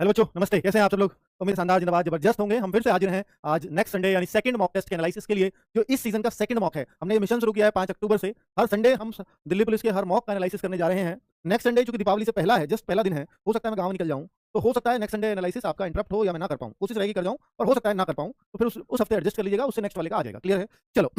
Hello बच्चों, नमस्ते। कैसे हैं आप सब लोग? उम्मीद शानदार, जिंदाबाद, जबरदस्त होंगे। हम फिर से हाजिर हैं आज नेक्स्ट संडे यानी सेकंड मॉक टेस्ट के एनालिसिस के लिए, जो इस सीजन का सेकंड मॉक है। हमने ये मिशन शुरू किया है 5 अक्टूबर से। हर संडे हम दिल्ली पुलिस के हर मॉक का एनालिसिस करने जा रहे हैं। नेक्स्ट संडे चूंकि दीपावली से पहला है, जस्ट पहला दिन है, हो सकता है मैं गाँव निकल जाऊँ, तो हो सकता है नेक्स्ट संडे एनालिसिस आपका इंटरप्ट हो या मैं ना कर पाऊँ। कोशिश रहेगी कर जाऊँ, और हो सकता है ना कर पाऊँ, तो फिर उस हफ्ते एडजस्ट कर लीजिएगा, उससे नेक्स्ट वाले का आ जाएगा। क्लियर है? चलो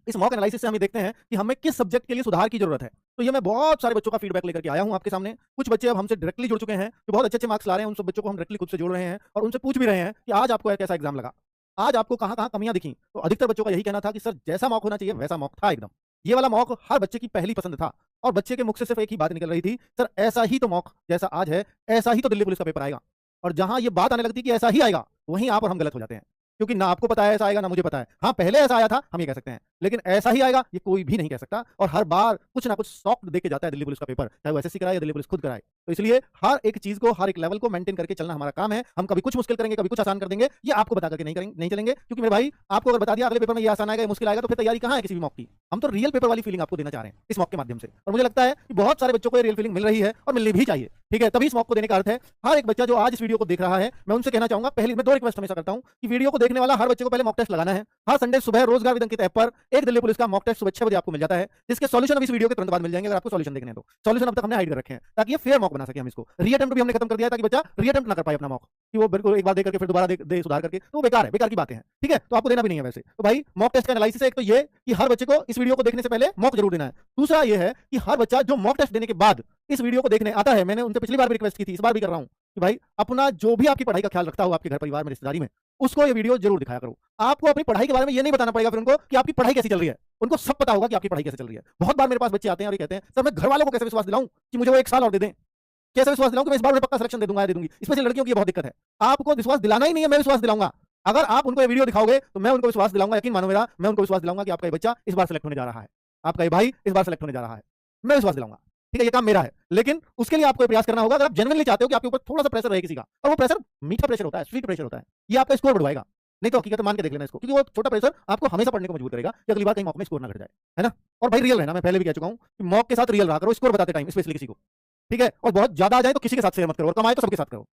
इस मॉक एनालिसिस से हम ये देखते हैं कि हमें किस सब्जेक्ट के लिए सुधार की जरूरत है। तो ये मैं बहुत सारे बच्चों का फीडबैक लेकर के आया हूं आपके सामने। कुछ बच्चे अब हमसे डायरेक्टली जुड़ चुके हैं, जो बहुत अच्छे मार्क्स ला रहे हैं। उन सब बच्चों को हम डायरेक्टली खुद से जोड़ रहे हैं और उनसे पूछ भी रहे हैं कि आज आपको कैसा एग्जाम लगा, आज आपको कहाँ कहाँ कमियां दिखी। तो अधिकतर बच्चों का यही कहना था कि सर जैसा मॉक होना चाहिए वैसा मॉक था एकदम। ये वाला मॉक हर बच्चे की पहली पसंद था, और बच्चे के मुख से सिर्फ एक ही बात निकल रही थी, सर ऐसा ही तो मॉक जैसा आज है, ऐसा ही तो दिल्ली पुलिस का पेपर आएगा। और जहां ये बात आने लगती कि ऐसा ही आएगा, वहीं आप और हम गलत हो जाते हैं, क्योंकि ना आपको पता है ऐसा आएगा, ना मुझे पता है। हाँ, पहले ऐसा आया था, हम ये कह सकते हैं, लेकिन ऐसा ही आएगा ये कोई भी नहीं कह सकता। और हर बार कुछ ना कुछ शॉक देके जाता है दिल्ली पुलिस का पेपर, चाहे वो एसएससी कराए या दिल्ली पुलिस खुद कराए। तो इसलिए हर एक चीज को, हर एक लेवल को मेंटेन करके चलना हमारा काम है। हम कभी कुछ मुश्किल करेंगे, कभी कुछ आसान कर देंगे, ये आपको बता करके नहीं चलेंगे। क्योंकि मेरे भाई, आपको अगर बता दिया अगले पेपर में ये आसान आएगा, ये मुश्किल आएगा, तो फिर तैयारी कहाँ है किसी भी मॉक की। हम तो रियल पेपर वाली फीलिंग आपको देना चाह रहे हैं इस मॉक के माध्यम से, और मुझे लगता है कि बहुत सारे बच्चों को ये रियल फीलिंग मिल रही है और मिलनी भी चाहिए। ठीक है, तभी इस मॉक को देने का अर्थ है हर एक बच्चा जो आज इस वीडियो को देख रहा है, मैं उनसे कहना चाहूंगा, पहली मैं 2 रिक्वेस्ट हमेशा करता हूं कि वीडियो को देखने वाला हर बच्चे को पहले मॉक टेस्ट लगाना है। हर संडे सुबह रोजगार विद अंकित ऐप पर एक दिल्ली पुलिस का मॉक टेस्ट सुबह 6 बजे आपको मिल जाता है, जिसके सॉल्यूशन अब इस वीडियो के तुरंत बाद मिल जाएंगे। अगर आपको सॉल्यूशन देखने हैं तो सॉल्यूशन अब तक हमने हाइड कर रखे हैं, ताकि ये फेयर मॉक बना सके। हम इसको रीअटेम्प्ट भी हमने खत्म कर दिया है, ताकि बच्चा रीअटेम्प्ट ना कर पाए अपना मॉक, कि वो बिल्कुल एक बार दे करके फिर दोबारा दे सुधार करके, तो वो बेकार है, बेकार की बातें हैं। ठीक है, तो आपको देना भी नहीं है वैसे। तो भाई मॉक टेस्ट का एनालिसिस है एक तो ये कि हर बच्चे को इस वीडियो को देखने से पहले मॉक जरूर देना है। दूसरा ये है कि हर बच्चा जो मॉक टेस्ट देने के बाद इस वीडियो को देखने आता है, मैंने उनसे पिछली बार भी रिक्वेस्ट की थी, इस बार भी कर रहा हूं, कि भाई अपना जो भी आपकी पढ़ाई का ख्याल रखता हो आपके घर परिवार में, रिश्तेदारी में, उसको ये वीडियो जरूर दिखाया करो। आपको अपनी पढ़ाई के बारे में ये नहीं बताना पड़ेगा फिर उनको कि आपकी पढ़ाई कैसी चल रही है, उनको सब पता होगा कि आपकी पढ़ाई कैसे चल रही है। बहुत बार मेरे पास बच्चे आते हैं और ये कहते हैं, सर मैं घर वालों को कैसे विश्वास दिलाऊं कि मुझे वो 1 साल और दे दें, कैसे विश्वास दिलाऊं कि मैं इस बार पक्का सिलेक्शन दे दूंगा, दे दूंगी। स्पेशली लड़कियों की ये बहुत दिक्कत है। आपको विश्वास दिलाना ही नहीं है, मैं विश्वास दिलाऊंगा। अगर आप उनको ये वीडियो दिखाओगे तो मैं उनको विश्वास दिलाऊंगा, यकीन मानो मेरा, मैं उनको विश्वास दिलाऊंगा कि आपका ये बच्चा इस बार सेलेक्ट होने जा रहा है, आपका ये भाई इस बार सेलेक्ट होने जा रहा है, मैं विश्वास दिलाऊंगा। ठीक है, ये काम मेरा है। लेकिन उसके लिए आपको प्रयास करना होगा, अगर आप जेन्युइनली चाहते हो कि आपके ऊपर थोड़ा सा प्रेशर रहे किसी का, और वो प्रेशर मीठा प्रेशर होता है, स्वीट प्रेशर होता है, ये आपका स्कोर बढ़वाएगा। नहीं तो हकीकत मान के देख लेना इसको, क्योंकि वो छोटा प्रेशर आपको हमेशा पढ़ने को मजबूर करेगा कि अगली बार कहीं मॉक में स्कोर ना घट जाए, है ना। और भाई रियल रहना, मैं पहले भी कह चुका हूं कि मॉक के साथ रियल रहा करो, स्कोर बताते टाइम स्पेशली किसी को। ठीक है, और बहुत ज्यादा आ जाए तो किसी के साथ शेयर मत करो, और कमाए तो सबके साथ करो।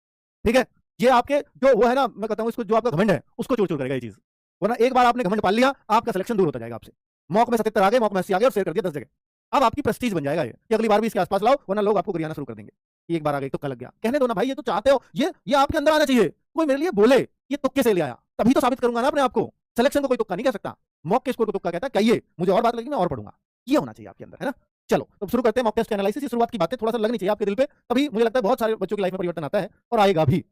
ठीक है, ये आपके जो वो है ना, मैं कहता हूं इसको, जो आपका घमंड है उसको चूर चूर करेगा ये चीज। वरना एक बार आपने घमंड पाल लिया, आपका सिलेक्शन दूर होता जाएगा आपसे। मॉक में 77 आ गए, मॉक में 80 आ गए और शेयर कर दिया 10 जगह। अब आपकी प्रेस्टीज बन जाएगा ये कि अगली बार भी इसके आसपास लाओ, वरना लोग आपको गरियाना शुरू कर देंगे। एक बार आ गई, तुक्का लग गया। कहने दो ना भाई, ये तो चाहते हो, ये आपके अंदर आना चाहिए। कोई मेरे लिए बोले ये तुक्के से ले आया, तभी तो साबित करूंगा ना अपने आपको। सिलेक्शन को कोई तुक्का नहीं कह सकता, मॉक के स्कोर को तुक्का कहता है। कहिए मुझे और बात लगी, मैं और पढ़ूंगा, ये होना चाहिए आपके अंदर, है ना। चलो तो शुरू करते हैं मॉक टेस्ट एनालिसिस। ये शुरुआत की बातें थोड़ा सा लगनी चाहिए आपके दिल पे, तभी मुझे लगता है बहुत सारे बच्चों की लाइफ में परिवर्तन आता है और आएगा भी।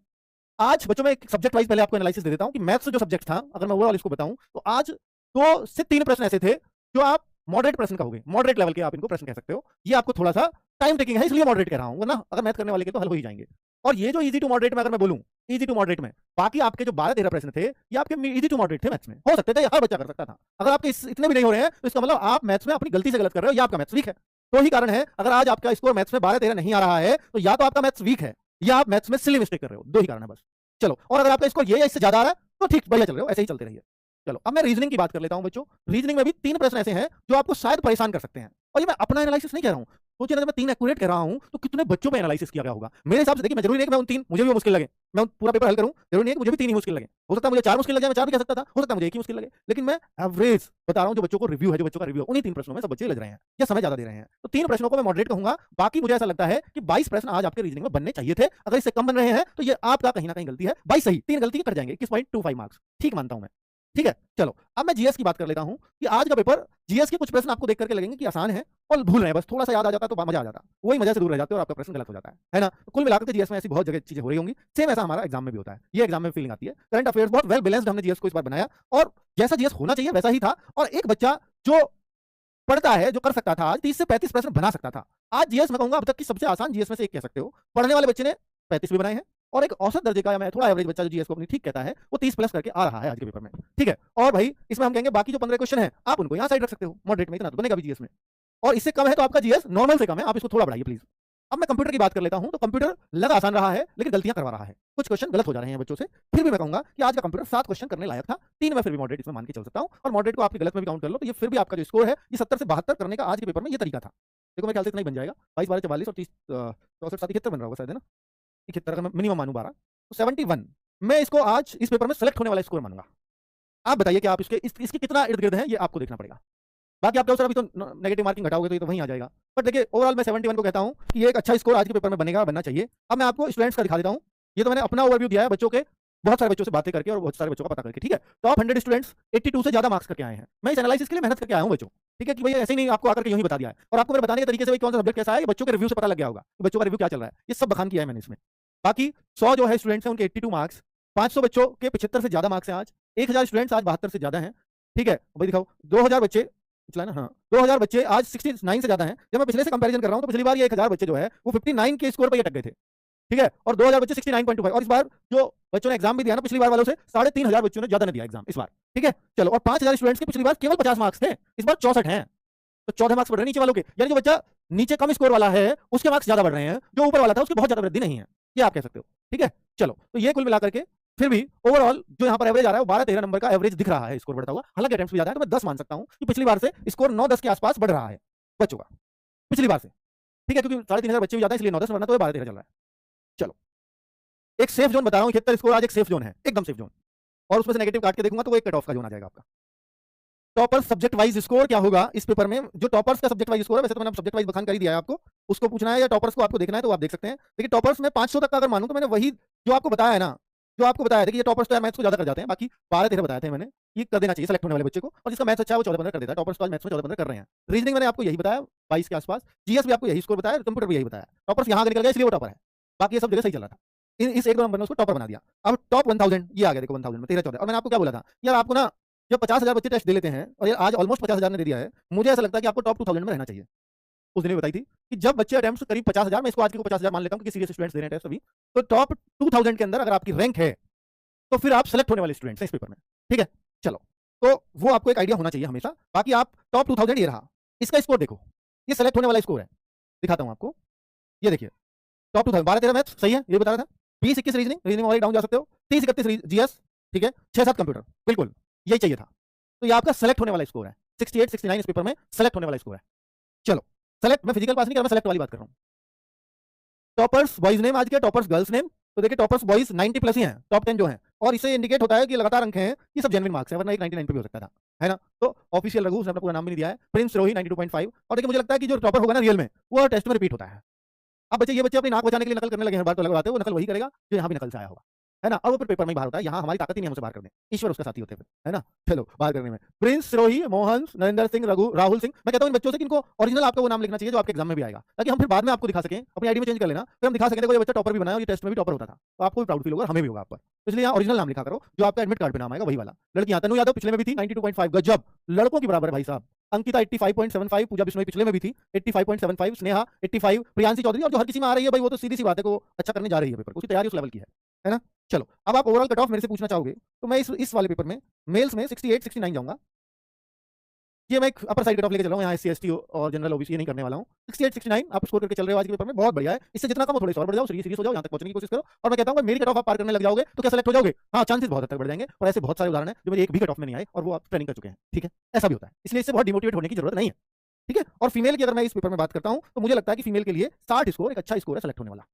आज बच्चों में एक सब्जेक्ट वाइज पहले आपको एनालिसिस दे देता हूं कि मैथ्स जो सब्जेक्ट था, अगर मैं ओवरऑल इसको बताऊं तो आज 2 से 3 प्रश्न ऐसे थे जो आप मॉडरेट प्रश्न कहोगे, मॉडरेट लेवल के आप इनको प्रश्न कह सकते हो। ये आपको थोड़ा सा टाइम टेकिंग है, इसलिए मॉडरेट कह रहा हूं, वरना अगर मैथ करने वाले के तो हल हो ही जाएंगे। और ये जो इजी टू मॉडरेट में अगर मैं बोलूं, इजी टू मॉडरेट में बाकी आपके जो 12-13 प्रश्न थे, ये आपके इजी टू मॉडरेट थे, मैथ्स में हो सकते थे, हर बच्चा कर सकता था। अगर आपके इतने भी नहीं हो रहे हैं तो इसका मतलब आप मैथ्स में अपनी गलती से गलत कर रहे हो, या आपका मैथ्स वीक है। तो ही कारण है, अगर आज आपका स्कोर मैथ्स में 12-13 नहीं आ रहा है, तो या तो आपका मैथ्स वीक है या आप मैथ्स में सिली मिस्टेक कर रहे हो। 2 ही कारण है बस। चलो, और अगर आपका स्कोर ये या इससे ज्यादा आ रहा है तो ठीक, बढ़िया चल रहे हो, ऐसे ही चलते रहिए। चलो अब मैं रीजनिंग की बात कर लेता हूं बच्चों। रीजनिंग में भी 3 प्रश्न ऐसे हैं जो आपको शायद परेशान कर सकते हैं, और ये मैं अपना एनालिसिस नहीं कह रहा हूं। सोचिए ना, जब मैं 3 एक्यूरेट कह रहा हूं तो कितने बच्चों पे एनालिसिस किया गया होगा। मेरे हिसाब से देखिए, मैं जरूरी नहीं कि मैं उन 3 मुझे भी वो मुश्किल लगे, मैं पूरा पेपर हल करूं, जरूरी नहीं है कि मुझे भी 3 ही मुश्किल लगे। हो सकता है मुझे 4 मुश्किल लग जाए, मैं 4 भी कह सकता था, हो सकता है मुझे 1 ही मुश्किल लगे। लेकिन मैं एवरेज बता रहा हूं, जो बच्चों को रिव्यू है, जो बच्चों का रिव्यू, उन्हीं 3 प्रश्नों में सब बच्चे लग रहे हैं या समय ज्यादा दे रहे हैं। तो 3 प्रश्नों को मैं मॉडरेट कहूंगा। बाकी मुझे ऐसा लगता है कि 22 प्रश्न आज आपके रीजनिंग में बनने चाहिए थे। अगर इससे कम बन रहे हैं तो ये आपका कहीं ना कहीं गलती है। 22 सही, 3 गलती कर जाएंगे, 21.25 मार्क्स, ठीक मानता हूं मैं। ठीक है, चलो अब मैं जीएस की बात कर लेता हूं कि आज का पेपर, जीएस के कुछ प्रश्न आपको देख करके लगेंगे कि आसान है और भूल रहे हैं, बस थोड़ा सा याद आ जाता तो मजा आ जाता, वही मजा से दूर रह जाते और आपका प्रश्न गलत हो जाता है ना। तो कुल मिलाकर के जीएस में ऐसी बहुत जगह चीजें हो रही होंगी। सेम ऐसा हमारा एग्जाम में भी होता है, ये एग्जाम में फीलिंग आती है। करंट अफेयर्स बहुत वेल बैलेंस्ड हमने जीएस को इस बार बनाया, और जैसा जीएस होना चाहिए वैसा ही था। और एक बच्चा जो पढ़ता है, जो कर सकता था, आज 30 से 35 प्रश्न बना सकता था। आज जीएस मैं कहूंगा अब तक की सबसे आसान जीएस में से एक कह सकते हो। पढ़ने वाले बच्चे ने 35 भी बनाए हैं, और एक औसत दर्जे का, या मैं थोड़ा एवरेज बच्चा जो जीएस को अपनी ठीक कहता है, वो 30 प्लस करके आ रहा है आज के पेपर में। ठीक है, और भाई इसमें हम कहेंगे बाकी जो 15 क्वेश्चन है आप उनको यहाँ साइड रख सकते हो, मॉडरेट में इतना तो बनेगा भी जीएस में। और इससे कम है तो आपका जीएस नॉर्मल से कम है, आप इसको थोड़ा बढ़ाइए प्लीज। अब मैं कंप्यूटर की बात कर लेता हूं, तो कंप्यूटर लगा आसान रहा है लेकिन गलतियां करवा रहा है, कुछ क्वेश्चन गलत हो जा रहे हैं बच्चों से। फिर भी मैं कहूंगा कि आज का कंप्यूटर 7 क्वेश्चन करने लायक था, 3 मैं फिर भी मॉडरेट इसमें मान के चल सकता हूं। और मॉडरेट को आपकी गलत में भी काउंट कर लो तो ये फिर भी आपका जो स्कोर है, ये 70 से 72 करने का आज के पेपर में ये तरीका था। देखो मेरे ख्याल से इतना ही बन जाएगा, 22, 12, 44 और 30, 64, 7, 71 बन रहा होगा शायद, है ना। 71 का मैं मिनिमम मानू 12, 71 मैं इसको आज इस पेपर में सेलेक्ट होने वाला स्कोर मानूंगा। आप बताइए कि आप इसके कितना इर्द गिर्द है, ये आपको देखना पड़ेगा। बाकी आप कहो सर अभी तो नेगेटिव मार्किंग घटाओगे तो ये तो वहीं आ जाएगा, बट देखिए ओवरऑल मैं 71 को कहता हूं कि ये एक अच्छा स्कोर आज के पेपर में बनेगा, बनना चाहिए। अब मैं आपको स्टूडेंट्स का दिखा देता हूं। ये तो मैंने अपना ओवरव्यू दिया है बच्चों के, बहुत सारे बच्चों से बातें करके और बहुत सारे बच्चों का पता करके, ठीक है। टॉप 100 स्टूडेंट्स 82 से ज्यादा मार्क्स करके आए हैं। मैं इस एनालिसिस के लिए मेहनत करके आया हूं बच्चों, ठीक है, कि भाई ऐसे ही नहीं आपको आकर के यूं ही बता दिया है। और आपको मेरे बताने के तरीके से भाई कौन सा सब्जेक्ट कैसा है, ये बच्चों के रिव्यू से पता लग गया होगा कि बच्चों का रिव्यू क्या चल रहा है। ये सब बखान किया है मैंने इसमें। बाकी 100 जो है स्टूडेंट्स हैं उनके 82 मार्क्स, 500 बच्चों के 75 से ज्यादा मार्क्स हैं आज, 1000 स्टूडेंट्स आज 72 से ज्यादा हैं, ठीक है। भाई दिखाओ 2000 बच्चे चला ना, हाँ 2000 बच्चे आज 69 से ज्यादा हैं। जब मैं पिछले से कंपैरिजन कर रहा हूं तो पिछली बार ये 1000 बच्चे जो है वो 59 के स्कोर पर ये अटक गए थे, ठीक है, और 2000 बच्चे 69.25, और इस बार जो बच्चों ने एग्जाम भी दिया ना पिछली बार वालों से 3500 बच्चों ने ज्यादा ने दिया एग्जाम इस बार, ठीक है। चलो, और 5000 स्टूडेंट्स के पिछली बार केवल 50 मार्क्स थे, इस बार 64 हैं, तो 14 मार्क्स बढ़ रहे हैं नीचे वालों के। यानी जो बच्चा नीचे कम स्कोर वाला है उसके मार्क्स ज्यादा बढ़ रहे हैं, जो ऊपर वाला था उसकी बहुत ज्यादा वृद्धि नहीं है, ये आप कह सकते हो, ठीक है। चलो, तो ये कुल मिलाकर के फिर भी ओवरऑल जो यहाँ पर एवरेज आ रहा है वो 12-13 नंबर का एवरेज दिख रहा है स्कोर बढ़ता हुआ। हालांकि अटेम्प्ट्स भी ज्यादा है, तो मैं 10 मान सकता हूँ कि पिछली बार से स्कोर 9-10 के आसपास बढ़ रहा है बच्चों का पिछली बार से, ठीक है, क्योंकि 3500 बच्चे भी ज्यादा है इसलिए 9-10 वरना तो 12-13 चल रहा है। चलो, एक सेफ जोन बता रहा हूँ, 71 स्कोर आज एक सेफ जोन है, एकदम सेफ जोन, और उसमें से नेगेटिव काट के देखूंगा तो वो एक कट ऑफ का जोन आ जाएगा आपका। टॉपर्स सब्जेक्ट वाइज स्कोर क्या होगा इस पेपर में, जो टॉपर्स का सब्जेक्ट वाइज स्कोर है, वैसे तो मैंने सब्जेक्ट वाइज बखान कर ही दिया है आपको, उसको पूछना है या टॉपर्स को आपको देखना है तो आप देख सकते हैं। लेकिन टॉपर्स में 500 तक का अगर मानूं तो मैंने वही जो आपको बताया है ना, जो आपको बताया था कि ये टॉपर्स तो यार मैथ्स को ज्यादा कर जाते हैं, बाकी 12-13 बताए थे मैंने, ये कर देना चाहिए सेलेक्ट होने वाले बच्चे को, और जिसका मैथ्स अच्छा है वो 14-15 कर देता है। टॉपर्स तो आज मैथ्स में 14-15 कर रहे हैं। रीजनिंग मैंने आपको यही बताया 22 के आसपास, जीएस भी आपको यही स्कोर बताया, कंप्यूटर भी यही बताया। टॉपर्स यहाँ निकल गया इसलिए वो टॉपर है, बाकी ये सब जगह सही चल रहा था। इस एक दो नंबर ने उसको टॉपर बना दिया। अब टॉप 1000 ये आ गया, देखो 1000 में 13-14, और मैंने आपको क्या बोला था यार, आपको ना जब 50,000 बच्चे टेस्ट दे लेते हैं और ये आज ऑलमोस्ट 50,000 ने दे दिया है, मुझे ऐसा लगता है कि आपको टॉप 2000 में रहना चाहिए। उस दिन भी बताई थी कि जब बच्चे अटेम्प्ट्स करीब 50,000, मैं इसको आज के 50,000 मान लेता हूं क्योंकि सीरियस स्टूडेंट्स दे रहे हैं टेस्ट अभी, तो टॉप 2000 के अंदर अगर आपकी रैंक है तो फिर आप सेलेक्ट होने वाले स्टूडेंट्स हैं इस पेपर में, ठीक है। चलो, तो वो आपको एक आइडिया होना चाहिए हमेशा। बाकी आप टॉप 2000 ये रहा, इसका स्कोर देखो, ये सेलेक्ट होने वाला स्कोर है, दिखाता हूं आपको। ये देखिए टॉप 2000, 12-13 मैथ्स सही है, ये बता रहा था, 20-21 रीजनिंग वाले डाउन जा सकते हो, 30-31 जीएस, ठीक है, 6-7 कंप्यूटर, बिल्कुल यही चाहिए था। तो ये आपका सेलेक्ट होने वाला स्कोर है, 68-69 इस पेपर में सेलेक्ट होने वाला स्कोर है। चलो, सेलेक्ट, मैं फिजिकल पास नहीं कर रहा, मैं सेलेक्ट वाली बात कर रहा हूं। टॉपर्स बॉयज नेम आज के, टॉपर्स गर्ल्स नेम, तो देखिए टॉपर्स बॉयज 90 प्लस ही हैं, टॉप 10 जो हैं, और इससे इंडिकेट होता है कि लगातार अंक हैं, ये सब जेन्युइन मार्क्स हैं, वरना एक 99 पे भी हो सकता था, है ना। तो ऑफिशियल रघु, उसने अपना पूरा नाम भी नहीं दिया है, प्रिंस रोही 92.5, और देखिए मुझे लगता है कि जो टॉपर होगा ना रियल में वो टेस्ट में रिपीट होता है। अब बच्चे, ये बच्चे अपनी नाक बचाने के लिए नकल करने लगे हैं, बात तो अलग बात है, वो नकल वही करेगा जो यहाँ भी नकल से आया होगा, है ना। और वो फिर पेपर में ही बाहर होता है, यहाँ हमारी ताकत ही नहीं है हमसे बाहर करने, ईश्वर उसका साथी होते हैं, है ना। चलो, बाहर करने में प्रिंस रोही, मोहन, नरेंद्र सिंह, रघु, राहुल सिंह, मैं कहता हूँ इन बच्चों से कि इनको ओरिजिनल आपका वो नाम लिखना चाहिए जो आपके एग्जाम में भी आएगा, ताकि हम फिर बाद में आपको दिखा सकें, अपनी आईडी में चेंज कर लेना, फिर हम दिखा सकें देखो ये बच्चा टॉपर भी बनाया और ये टेस्ट में भी टॉपर होता था, तो आपको भी प्राउड फील होगा, हमें भी होगा आप पर। तो इसलिए यहाँ ओरिजिनल नाम लिखा करो, जो आपका एडमिट कार्ड पे नाम आएगा वही वाला। लड़कियां, तनु यादव पिछले में भी थी 92.5, गजब, लड़कों की बराबर है भाई साहब। अंकिता 85.75, पूजा बिश्नोई पिछले में भी थी 85.75, स्नेहा 85, प्रियांशी चौधरी, और जो हर किसी में आ रही है भाई वो तो सीधी सी बात है को अच्छा करने जा रही है पेपर, उसकी तैयारी उस लेवल की है ना। चलो, अब आप ओवरऑल कट ऑफ मेरे से पूछना चाहोगे तो मैं इस वाले पेपर में मेल्स में 68-69 जाऊंगा। ये मैं एक अपर साइड कट ऑफ लेके चल रहा हूँ, यहाँ SC ST और जनरल ओबीसी ये नहीं करने वाला हूँ। 68-69 आप स्कोर करके चल रहे हो आज के पेपर में, बहुत बढ़िया है। इससे जितना कम हो थोड़े से और बढ़ जाओ, सीरियस हो जाओ, यहाँ तक पहुंचने की कोशिश करो, और मैं कहता हूँ मेरी कट ऑफ आप पार करने लग जाओगे तो क्या सेलेक्ट हो जाओगे, हाँ चांसेस बहुत हद तक बढ़ जाएंगे। और ऐसे बहुत सारे उदाहरण है जो मेरे एक भी कट ऑफ में नहीं आए और वो आप ट्रेनिंग कर चुके हैं, ठीक है, ऐसा भी होता है, इसलिए इससे बहुत डिमोटिवेट होने की जरूरत नहीं है, ठीक है। और फीमेल की अगर मैं इस पेपर में बात करता हूँ तो मुझे लगता है कि फीमेल के लिए 60 स्कोर एक अच्छा स्कोर है सेलेक्ट होने वाला,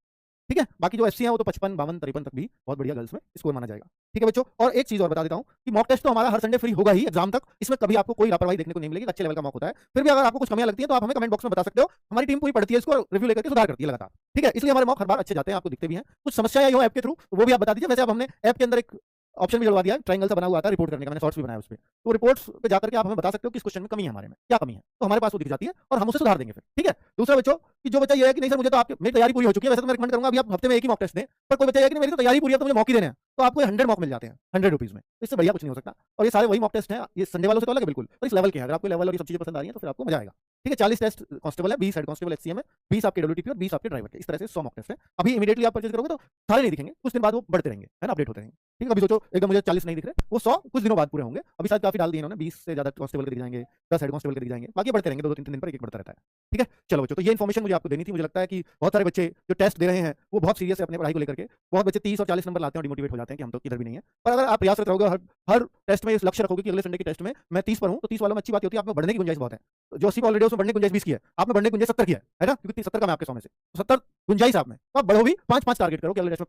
ठीक है। बाकी जो FC है वो तो 55, 52, 53 तक भी बहुत बढ़िया गर्ल्स में स्कोर माना जाएगा, ठीक है बच्चों। और एक चीज और बता देता हूं कि मॉक टेस्ट तो हमारा हर संडे फ्री होगा ही एग्जाम तक, इसमें कभी आपको कोई लापरवाही देखने को नहीं मिलेगी, अच्छे लेवल का मॉक होता है। फिर भी अगर आपको कुछ कमियां लगती हैं तो आप हमें कमेंट बॉक्स में बता सकते हो, हमारी टीम पूरी पढ़ती है इसको, रिव्यू लेकर के सुधार करती है लगातार, ठीक है। इसलिए हमारे मॉक हर बार अच्छे जाते हैं, आपको दिखते भी हैं। कुछ समस्या आई हो ऐप के थ्रू वो भी आप बता दीजिए। वैसे अब हमने ऐप के अंदर एक ऑप्शन भी जुड़वा दिया है, ट्रायंगल सा बना हुआ था रिपोर्ट करने का, मैंने शॉर्ट्स भी बनाया उस पे, तो रिपोर्ट्स पे जाकर के आप हमें बता सकते हो कि इस क्वेश्चन में कमी है, हमारे में क्या कमी है, तो हमारे पास वो दिख जाती है और हम उसे सुधार देंगे फिर, ठीक है। दूसरा बच्चों कि जो बच्चा ये है कि नहीं सर मुझे तो आपकी मेरी तैयारी पूरी हो चुकी है, वैसे तो मैं रिकमेंड करूंगा अभी आप हफ्ते में एक ही मॉक टेस्ट दें, पर कोई बच्चा है कि नहीं मेरी तो तैयारी पूरी है तो मुझे मॉक ही देने हैं, तो आपको 100 मॉक मिल जाते हैं 100 रुपीज में, तो इससे बढ़िया कुछ नहीं हो सकता। और ये सारे वही मॉक टेस्ट हैं, ये संडे वालों से तो अलग है बिल्कुल, पर इस लेवल के हैं। अगर आपको लेवल और ये सब चीजें पसंद आ रही हैं तो फिर आपको मजा आएगा, ठीक है। 40 टेस्ट कांस्टेबल है, 20 हेड कांस्टेबल HCM है, 20 आपके WTP और 20 आपके ड्राइवर के, इस तरह से 100 मॉक टेस्ट है। अभी इमीडिएटली आप परचेज करोगे तो सारे नहीं दिखेंगे, कुछ दिन बाद वो बढ़ते रहेंगे, है ना, अपडेट होते रहेंगे, ठीक है। अभी सोचो एकदम मुझे 40 नहीं दिख रहे, वो 100 कुछ दिनों बाद पूरे होंगे। अभी शायद काफी डाल दिए इन्होंने, 20 से ज्यादा कांस्टेबल के दिख जाएंगे, 10 हेड कांस्टेबल के दिख जाएंगे, बाकी बढ़ते रहेंगे, 2-2 3 दिन पर एक बढ़ता रहता है, ठीक है। चलो बच्चों, तो ये इन्फॉर्मेशन मुझे आपको देनी थी। मुझे लगता है कि बहुत सारे बच्चे जो टेस्ट दे रहे हैं वो बहुत सीरियस है अपने पढ़ाई को लेकर के, बहुत बच्चे 30 और 40 नंबर लाते हैं और डिमोटिवेट हो जाते हैं कि हम तो किधर भी नहीं है। पर अगर आप प्रयासरत रहोगे, हर टेस्ट में इस लक्ष्य रखोगे कि अगले संडे की टेस्ट में मैं 30 पर हूं, तो 30 वालों में अच्छी बात होती है, आप में बढ़ने की गुंजाइश बहुत है। जो 80 ऑलरेडी उसमें बढ़ने की गुंजाइश 20 की है, आप में बढ़ने की गुंजाइश 70 की है ना, क्योंकि 70 का मैं आपके 100 में से 70 गुंजाइश आप में, तो आप बढ़ो भी, 5-5 टारगेट करो कि अगले टेस्ट में